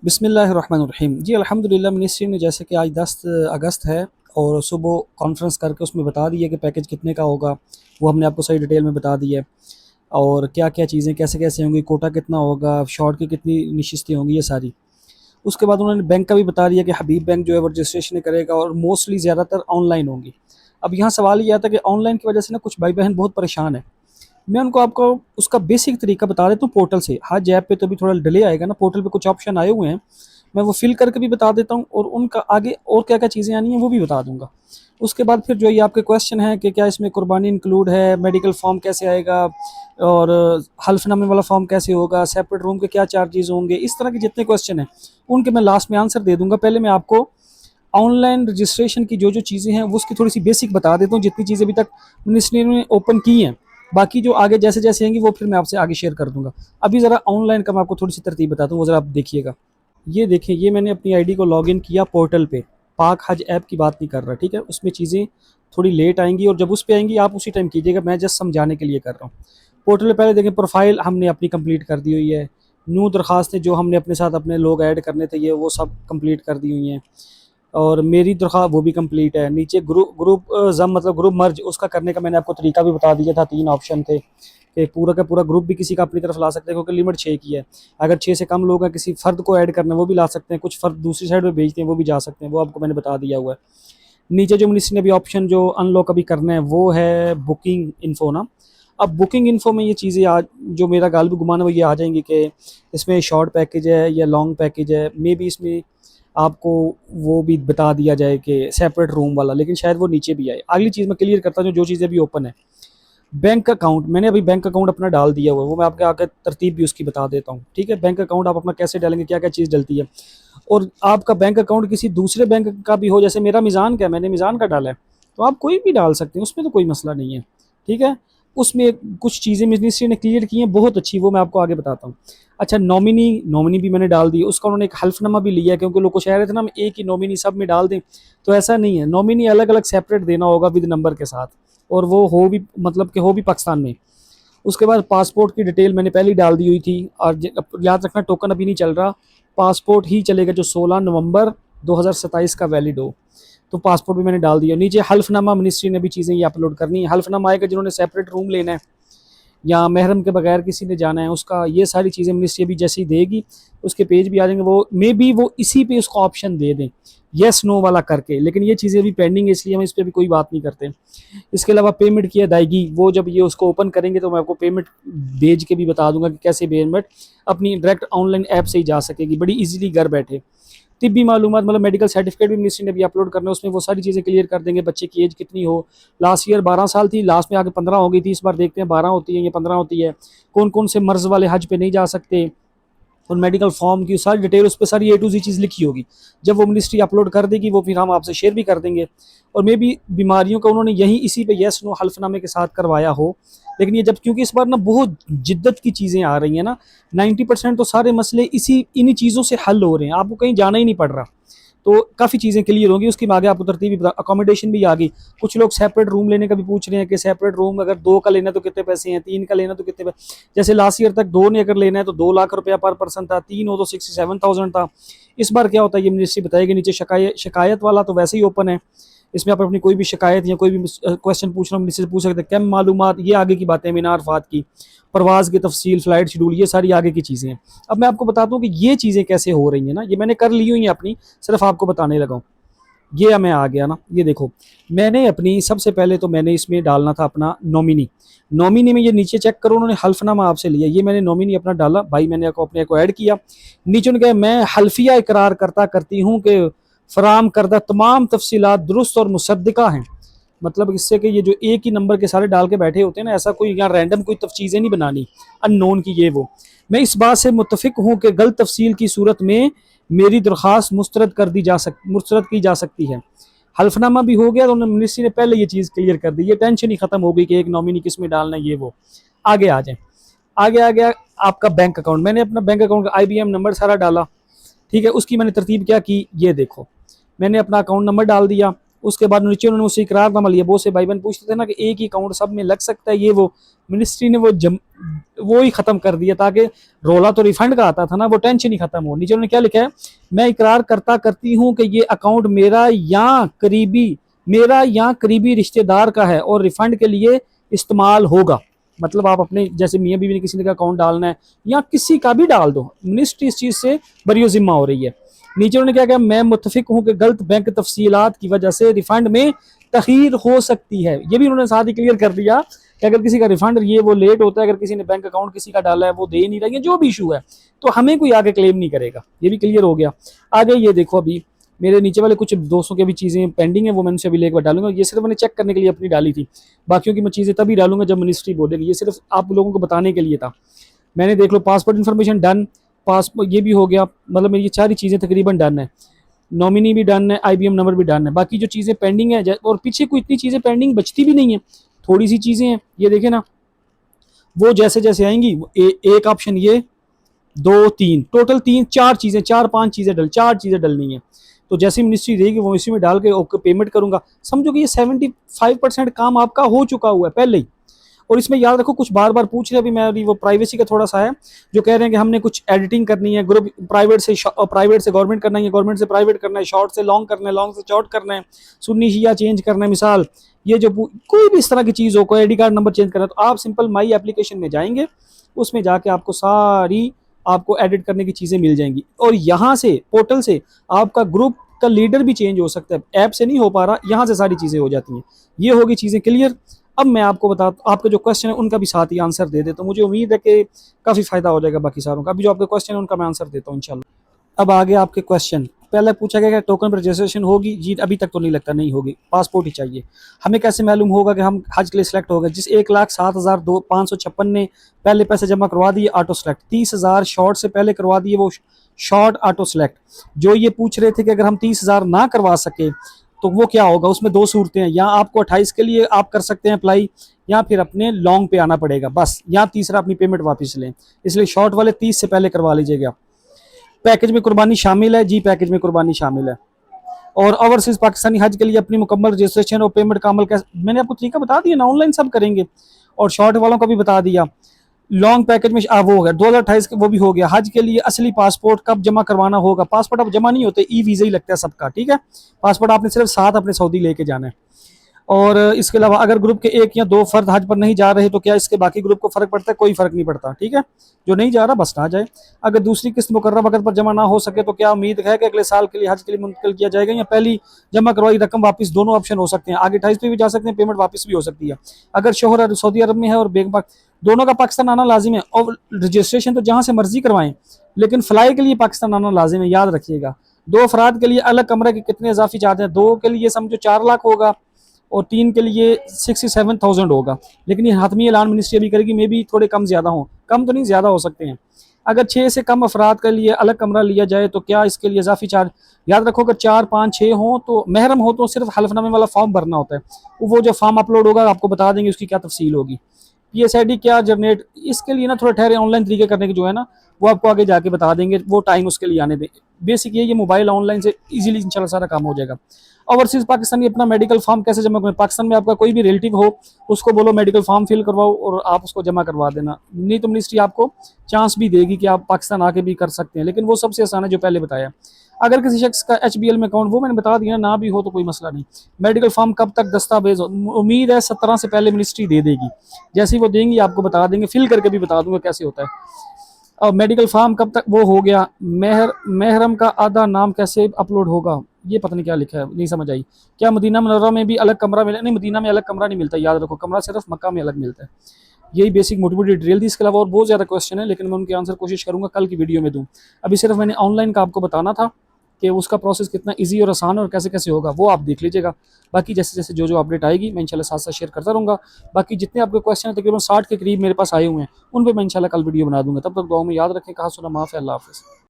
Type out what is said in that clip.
बिस्मिल्लाहिर्रहमानिर्रहीम। जी अल्हम्दुलिल्लाह, मिनिस्ट्री ने जैसे कि आज 10 अगस्त है और सुबह कॉन्फ्रेंस करके उसमें बता दिया कि पैकेज कितने का होगा। वो हमने आपको सही डिटेल में बता दिया है और क्या-क्या चीज़ें कैसे-कैसे होंगी, कोटा कितना होगा, शॉर्ट की कितनी नशिस्तें होंगी, ये सारी। उसके बाद उन्होंने बैंक का भी बता दिया कि हबीब बैंक जो है वो रजिस्ट्रेशन करेगा और मोस्टली ज़्यादातर ऑनलाइन होंगी। अब यहाँ सवाल ये आता है कि ऑनलाइन की वजह से ना कुछ भाई-बहन बहुत परेशान हैं। मैं उनको आपको उसका बेसिक तरीका बता देता हूँ पोर्टल से। हज ऐप पे तो अभी थोड़ा डिले आएगा ना, पोर्टल पे कुछ ऑप्शन आए हुए हैं, मैं वो फिल करके भी बता देता हूँ और उनका आगे और क्या-क्या चीज़ें आनी हैं वो भी बता दूँगा। उसके बाद फिर जो ये आपके क्वेश्चन हैं कि क्या इसमें कुर्बानी इंक्लूड है, मेडिकल फॉर्म कैसे आएगा और हल्फ़नामे वाला फॉर्म कैसे होगा, सेपरेट रूम के क्या चार्जेज़ होंगे, इस तरह के जितने क्वेश्चन हैं, उनके मैं लास्ट में आंसर दे दूँगा। पहले मैं आपको ऑनलाइन रजिस्ट्रेशन की जो-जो चीज़ें हैं, वो उसकी थोड़ी-सी बेसिक बता देता हूँ, जितनी चीज़ें अभी तक मिनिस्ट्री ने ओपन की हैं। बाकी जो आगे जैसे-जैसे आएँगी, वो फिर मैं आपसे आगे शेयर कर दूँगा। अभी ज़रा ऑनलाइन का मैं आपको थोड़ी-सी तरतीब बताता हूँ, वो ज़रा आप देखिएगा। ये देखें, ये मैंने अपनी आईडी को लॉगिन किया पोर्टल पे। पाक हज ऐप की बात नहीं कर रहा, ठीक है? उसमें चीज़ें थोड़ी लेट आएँगी और जब उस पे आएँगी, आप उसी टाइम कीजिएगा, मैं जस्ट समझाने के लिए कर रहा हूँ। पोर्टल पे पहले देखें, प्रोफ़ाइल हमने अपनी कंप्लीट कर दी हुई है। न्यू दरख़्वास्तें जो हमने अपने साथ अपने लोग ऐड करने थे, ये वो सब कंप्लीट कर दी हुई हैं। और मेरी दरख़्वास्त वो भी कंप्लीट है। नीचे ग्रुप ग्रुप ज़म मतलब ग्रुप मर्ज उसका करने का मैंने आपको तरीका भी बता दिया था, 3 ऑप्शन थे कि पूरा का पूरा ग्रुप भी किसी का अपनी तरफ ला सकते हैं क्योंकि लिमिट 6 की है। अगर 6 से कम लोग हैं, किसी फ़र्द को ऐड करना है वो भी ला सकते हैं, कुछ फ़र्द दूसरी साइड पे भेजते हैं वो भी जा सकते हैं, वो आपको मैंने बता दिया हुआ है। नीचे जो मिनिस्ट्री ने अभी ऑप्शन जो अनलॉक अभी करना है वो है बुकिंग इन्फो ना। अब बुकिंग इन्फो में ये चीज़ें आज जो मेरा गालिब गुमान है वो ये आ जाएँगी कि इसमें शॉर्ट पैकेज है या लॉन्ग पैकेज है। मेबी इसमें आपको वो भी बता दिया जाए कि सेपरेट रूम वाला, लेकिन शायद वो नीचे भी आए। अगली चीज़ मैं क्लियर करता हूँ जो चीज़ें अभी ओपन है। बैंक अकाउंट मैंने अभी बैंक अकाउंट अपना डाल दिया हुआ है, वो मैं आपको आगे तरतीब भी उसकी बता देता हूँ, ठीक है? बैंक अकाउंट आप अपना कैसे डालेंगे, क्या-क्या चीज़ डलती है और आपका बैंक अकाउंट किसी दूसरे बैंक का भी हो, जैसे मेरा मीज़ान का है, मैंने मीज़ान का डाला है, तो आप कोई भी डाल सकते हैं, उसमें तो कोई मसला नहीं है, ठीक है? उसमें कुछ चीज़ें मिनिस्ट्री ने क्लियर की हैं बहुत अच्छी, वो मैं आपको आगे बताता हूँ। अच्छा, नॉमिनी नॉमिनी भी मैंने डाल दी, उसका उन्होंने एक हल्फ़नामा भी लिया है क्योंकि लोग को कह रहे थे ना हम एक ही नॉमिनी सब में डाल दें, तो ऐसा नहीं है। नॉमिनी अलग-अलग सेपरेट देना होगा विद नंबर के साथ और वो हो भी मतलब कि हो भी पाकिस्तान में। उसके बाद पासपोर्ट की डिटेल मैंने पहले ही डाल दी हुई थी और याद रखना टोकन अभी नहीं चल रहा, पासपोर्ट ही चलेगा जो 16 नवंबर 2027 का वैलिड हो। तो पासपोर्ट भी मैंने डाल दिया। नीचे हल्फ़नामा मिनिस्ट्री ने भी चीज़ें ये अपलोड करनी है। हल्फ़नामा आएगा जिन्होंने सेपरेट रूम लेना है या महरम के बगैर किसी ने जाना है, उसका ये सारी चीज़ें मिनिस्ट्री अभी जैसे ही देगी, उसके पेज भी आ जाएंगे। वो मे बी वो इसी पे उसका ऑप्शन दे दें येस नो वाला करके, लेकिन ये चीज़ें अभी पेंडिंग है इसलिए हम इस पर भी कोई बात नहीं करते। इसके अलावा पेमेंट की अदायगी, वो जब ये उसको ओपन करेंगे तो मैं आपको पेमेंट भेज के भी बता दूंगा कि कैसे पेमेंट अपनी डायरेक्ट ऑनलाइन ऐप से ही जा सकेगी बड़ी इजीली घर बैठे। तिब्बी मालूमात मतलब मेडिकल सर्टिफिकेट भी मिनिस्ट्री ने भी अपलोड करना है, उसमें वो सारी चीज़ें क्लियर कर देंगे। बच्चे की एज कितनी हो, लास्ट ईयर 12 साल थी, लास्ट में आके 15 हो गई थी, इस बार देखते हैं 12 होती है या 15 होती है। कौन कौन से मर्ज़ वाले हज पे नहीं जा सकते और मेडिकल फॉर्म की सारी डिटेल उस पर सारी ए टू जी चीज़ लिखी होगी। जब वो मिनिस्ट्री अपलोड कर देगी वो फिर हम आपसे शेयर भी कर देंगे। और मे भी बीमारियों का उन्होंने यहीं इसी पे येस नो हल्फनामे के साथ करवाया हो, लेकिन ये जब क्योंकि इस बार ना बहुत जिद्दत की चीज़ें आ रही हैं ना, 90% तो सारे मसले इन्हीं चीज़ों से हल हो रहे हैं, आपको कहीं जाना ही नहीं पड़ रहा। तो काफ़ी चीज़ें क्लियर होंगी, उसकी मैं आगे आपको तरतीब भी बता। अकोमोडेशन भी आ गई, कुछ लोग सेपरेट रूम लेने का भी पूछ रहे हैं कि सेपरेट रूम अगर 2 का लेना तो कितने पैसे हैं, 3 का लेना तो कितने पैसे। जैसे लास्ट ईयर तक 2 ने अगर लेना है तो 2 लाख रुपया पर पर्सन था, 3 हो तो 67,000 था। इस बार क्या होता है ये मिनिस्ट्री बताएगी। नीचे शिकायत वाला तो वैसे ही ओपन है, इसमें आप अपनी कोई भी शिकायत या कोई भी क्वेश्चन पूछना मिनिस्ट्री से पूछ सकते हैं। कैम मालूमात, ये आगे की बातें, मीनार फात की परवाज़ की तफसील, फ़्लाइट शेड्यूल, ये सारी आगे की चीज़ें हैं। अब मैं आपको बताता हूँ कि ये चीज़ें कैसे हो रही हैं ना, ये मैंने कर ली हुई हैं अपनी, सिर्फ आपको बताने लगा हूँ। ये मैं आ गया ना, ये देखो मैंने अपनी सबसे पहले तो मैंने इसमें डालना था अपना नॉमिनी। नॉमिनी में ये नीचे चेक करो, उन्होंने हल्फनामा आपसे लिया, ये मैंने नॉमिनी अपना डाला भाई, मैंने अपने को ऐड किया। नीचे उन्होंने कहा मैं हल्फिया इकरार करता करती हूँ कि फराम करदा तमाम तफसीलात दुरुस्त और मुसद्दिका हैं। मतलब इससे कि ये जो एक ही नंबर के सारे डाल के बैठे होते हैं ना, ऐसा कोई यहाँ रैंडम कोई चीज़ें नहीं बनानी अननोन की ये वो। मैं इस बात से मुतफिक हूँ कि गलत तफसील की सूरत में मेरी दरख्वास्त मुस्तरद की जा सकती है। हल्फनामा भी हो गया, तो मिनिस्ट्री ने पहले ये चीज़ क्लियर कर दी, ये टेंशन ही खत्म हो गई कि एक नॉमिनी किस में डालना है ये वो। आगे आ जाए, आगे आ गया आपका बैंक अकाउंट। मैंने अपना बैंक अकाउंट का IBM नंबर सारा डाला, ठीक है? उसकी मैंने तरतीब क्या की, ये देखो मैंने अपना अकाउंट नंबर डाल दिया, उसके बाद नीचे उन्होंने मुझसे इकरारनामा लिया। बहुत से भाई बहन पूछते थे ना कि एक ही अकाउंट सब में लग सकता है, ये वो मिनिस्ट्री ने वो ही खत्म कर दिया, ताकि रोला तो रिफंड का आता था ना, वो टेंशन ही खत्म हो। नीचे उन्होंने क्या लिखा है, मैं इकरार करती हूँ कि ये अकाउंट मेरा या करीबी रिश्तेदार का है और रिफंड के लिए इस्तेमाल होगा। मतलब आप अपने जैसे मियाँ बीवी ने किसी का अकाउंट डालना है या किसी का भी डाल दो, मिनिस्ट्री इस चीज़ से बरी जिम्मा हो रही है। नीचे उन्होंने क्या कहा, मैं मुत्तफिक हूँ कि गलत बैंक तफसीलात की वजह से रिफंड में तखीर हो सकती है। ये भी उन्होंने साथ ही क्लियर कर दिया कि अगर किसी का रिफंड ये वो लेट होता है, अगर किसी ने बैंक अकाउंट किसी का डाला है वो दे नहीं रही है, जो भी इशू है, तो हमें कोई आगे क्लेम नहीं करेगा। ये भी क्लियर हो गया। आगे ये देखो, अभी मेरे नीचे वाले कुछ दोस्तों के भी चीज़ें पेंडिंग है, वो मैं उनसे अभी लेकर डालूंगा। ये सिर्फ मैंने चेक करने के लिए अपनी डाली थी, बाकियों की मैं चीज़ें तभी डालूंगा जब मिनिस्ट्री बोलेगी। ये सिर्फ आप लोगों को बताने के लिए था। मैंने देख लो पासपोर्ट इन्फॉर्मेशन डन, पासपोर्ट ये भी हो गया, मतलब मेरी ये सारी चीज़ें तकरीबन डन है। नॉमिनी भी डन है, IBM नंबर भी डन है। बाकी जो चीज़ें पेंडिंग है, और पीछे कोई इतनी चीज़ें पेंडिंग बचती भी नहीं है, थोड़ी सी चीज़ें हैं। ये देखें ना, वो जैसे जैसे आएंगी एक ऑप्शन, ये 2 3 टोटल 3 4 चीज़ें, 4 5 चीज़ें 4 चीज़ें डलनी है। तो जैसी मिनिस्ट्री देगी वो इसी में डाल के ओके पेमेंट करूंगा। समझो कि ये 75% काम आपका हो चुका हुआ है पहले ही। और इसमें याद रखो, कुछ बार बार पूछ रहे, अभी मैं वो प्राइवेसी का थोड़ा सा है, जो कह रहे हैं कि हमने कुछ एडिटिंग करनी है, ग्रुप प्राइवेट से गवर्नमेंट करना है, गवर्नमेंट से प्राइवेट करना है, शॉर्ट से लॉन्ग करना है, लॉन्ग से शॉर्ट करना है, सुन्नी शिया चेंज करना है। मिसाल ये जो कोई भी इस तरह की चीज़ हो, कोई ID कार्ड नंबर चेंज करना है, तो आप सिंपल माई एप्लीकेशन में जाएंगे, उसमें जाके आपको सारी आपको एडिट करने की चीज़ें मिल जाएंगी। और यहाँ से पोर्टल से आपका ग्रुप का लीडर भी चेंज हो सकता है, ऐप से नहीं हो पा रहा, यहाँ से सारी चीज़ें हो जाती हैं। ये होगी चीज़ें क्लियर। अब मैं आपको आपके जो क्वेश्चन है उनका भी साथ ही आंसर दे दे, तो मुझे उम्मीद है कि काफ़ी फ़ायदा हो जाएगा बाकी सारों का। अभी जो आपके क्वेश्चन है उनका मैं आंसर देता हूँ इंशाल्लाह। अब आगे आपके क्वेश्चन, पहले पूछा गया कि टोकन पर रजिस्ट्रेशन होगी। जी अभी तक तो नहीं लगता, नहीं होगी, पासपोर्ट ही चाहिए। हमें कैसे मालूम होगा कि हम हज के लिए सिलेक्ट हो गए? जिस 1,07,556 ने पहले पैसे जमा करवा दिए, ऑटो सेलेक्ट। 30,000 शॉर्ट से पहले करवा दिए, वो शॉर्ट ऑटो सेलेक्ट। जो ये पूछ रहे थे कि अगर हम 30,000 ना करवा सके तो वो क्या होगा, उसमें 2 सूरतें हैं, या आपको 28 के लिए आप कर सकते हैं अप्लाई, या फिर अपने लॉन्ग पे आना पड़ेगा बस, या तीसरा अपनी पेमेंट वापस लें। इसलिए शॉर्ट वाले 30 से पहले करवा लीजिएगा। पैकेज में कुर्बानी शामिल है? जी पैकेज में कुर्बानी शामिल है। और ओवरसीज पाकिस्तानी हज के लिए अपनी मुकम्मल रजिस्ट्रेशन और पेमेंट का अमल कैसे, मैंने आपको तरीका बता दिया ना, ऑनलाइन सब करेंगे। और शॉर्ट वालों का भी बता दिया। लॉन्ग पैकेज में वो हो गया 2028 वो भी हो गया। हज के लिए असली पासपोर्ट कब जमा करवाना होगा? पासपोर्ट अब जमा नहीं होते, वीज़ा ही लगता है सबका, ठीक है। पासपोर्ट आपने सिर्फ साथ अपने सऊदी लेके जाना है। और इसके अलावा अगर ग्रुप के 1 या 2 फर्द हज पर नहीं जा रहे तो क्या इसके बाकी ग्रुप को फर्क पड़ता है? कोई फर्क नहीं पड़ता, ठीक है। जो नहीं जा रहा बस ना जाए। अगर दूसरी किस्त मुकर्रर वक्त पर जमा ना हो सके तो क्या उम्मीद है कि अगले साल के लिए हज के लिए मुंतकिल किया जाएगा, या पहली जमा करवाई रकम वापस? दोनों ऑप्शन हो सकते हैं, आगे 28 पे भी जा सकते हैं, पेमेंट वापस भी हो सकती है। अगर शोहर सऊदी अरब में है और बेगम दोनों का पाकिस्तान आना लाजिम है। और रजिस्ट्रेशन तो जहाँ से मर्जी करवाएं, लेकिन फ्लाई के लिए पाकिस्तान आना लाजिम है, याद रखिएगा। 2 अफराद के लिए अलग कमरे के कितने इजाफी चार्ज हैं? 2 के लिए समझो 4 लाख होगा, और 3 के लिए 67,000 होगा। लेकिन ये हतमी ऐलान मिनिस्ट्री अभी करेगी, मे भी थोड़े कम ज़्यादा हों, कम तो नहीं ज़्यादा हो सकते हैं। अगर 6 से कम अफराद के लिए अलग कमरा लिया जाए तो क्या इसके लिए इजाफी चार्ज? याद रखो अगर 4 5 6 हों तो महरम हो तो सिर्फ हल्फनामे वाला फॉर्म भरना होता है। वो जो फॉर्म अपलोड होगा आपको बता देंगे उसकी क्या तफसील होगी। PSID क्या जनरेट, इसके लिए ना थोड़ा ठहरे, ऑनलाइन तरीके करने की जो है ना वो आपको आगे जाके बता देंगे, वो टाइम उसके लिए आने दें। बेसिक ये मोबाइल ऑनलाइन से इजीली इंशाल्लाह सारा काम हो जाएगा। ओवरसीज पाकिस्तानी अपना मेडिकल फॉर्म कैसे जमा करें? पाकिस्तान में आपका कोई भी रिलेटिव हो उसको बोलो मेडिकल फॉर्म फिल करवाओ और आप उसको जमा करवा देना। नहीं तो मिनिस्ट्री आपको चांस भी देगी कि आप पाकिस्तान आके भी कर सकते हैं, लेकिन वो सबसे आसान है जो पहले बताया। अगर किसी शख्स का HBL में अकाउंट, वो मैंने बता दिया ना भी हो तो कोई मसला नहीं। मेडिकल फॉर्म कब तक दस्तावेज? उम्मीद है 17 से पहले मिनिस्ट्री दे देगी, जैसे ही वो देंगी आपको बता देंगे, फिल करके भी बता दूंगा कैसे होता है। और मेडिकल फॉर्म कब तक? वो हो गया। महरम का आधा नाम कैसे अपलोड होगा? ये पता नहीं क्या लिखा है, नहीं समझ आई। क्या मदीना मुनव्वरा में भी अलग कमरा मिला? नहीं, मदीना में अलग कमरा नहीं मिलता, याद रखो, कमरा सिर्फ मक्का में अलग मिलता है। यही बेसिक मोटी मोटी डिटेल थी। इसके अलावा और बहुत ज़्यादा क्वेश्चन है, लेकिन मैं उनके आंसर कोशिश करूंगा कल की वीडियो में दूं। अभी सिर्फ मैंने ऑनलाइन का आपको बताना था कि उसका प्रोसेस कितना इजी और आसान है और कैसे कैसे होगा, वो आप देख लीजिएगा। बाकी जैसे जैसे जो अपडेट आएगी मैं इंशाल्लाह साथ साथ शेयर करता रहूँगा। बाकी जितने आपके क्वेश्चन हैं तकरीबन 60 के करीब मेरे पास आए हुए हैं, उन पर मैं इंशाल्लाह कल वीडियो बना दूंगा। तब तक दुआ में याद रखें, कहा सुना माफ़ है, अल्लाह हाफ़िज़।